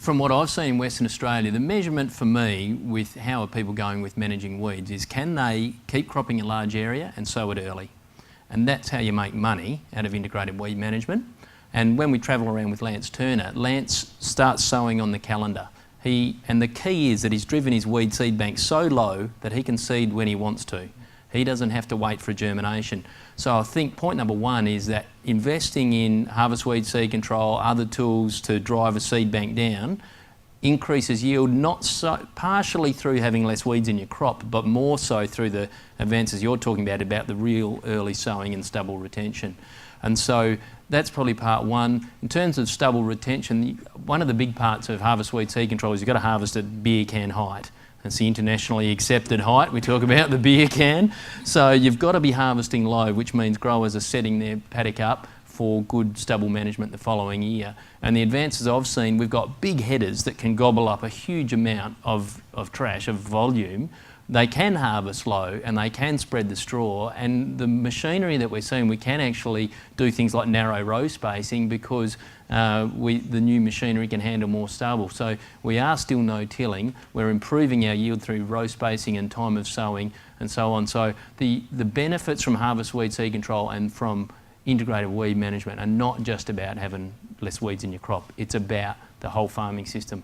From what I've seen in Western Australia, the measurement for me with how are people going with managing weeds is, can they keep cropping a large area and sow it early? And that's how you make money out of integrated weed management. And when we travel around with Lance Turner, Lance starts sowing on the calendar. And the key is that he's driven his weed seed bank so low that he can seed when he wants to. He doesn't have to wait for germination. So I think point number one is that investing in harvest weed seed control, other tools to drive a seed bank down, increases yield, not so partially through having less weeds in your crop, but more so through the advances you're talking about the real early sowing and stubble retention. And so that's probably part one. In terms of stubble retention, one of the big parts of harvest weed seed control is you've got to harvest at beer can height. That's the internationally accepted height. We talk about the beer can. So you've got to be harvesting low, which means growers are setting their paddock up for good stubble management the following year. And the advances I've seen, we've got big headers that can gobble up a huge amount of trash, of volume. They can harvest low and they can spread the straw, and the machinery that we're seeing, we can actually do things like narrow row spacing because the new machinery can handle more stubble. So we are still no-tilling. We're improving our yield through row spacing and time of sowing and so on. So the benefits from harvest weed seed control and from integrated weed management are not just about having less weeds in your crop. It's about the whole farming system.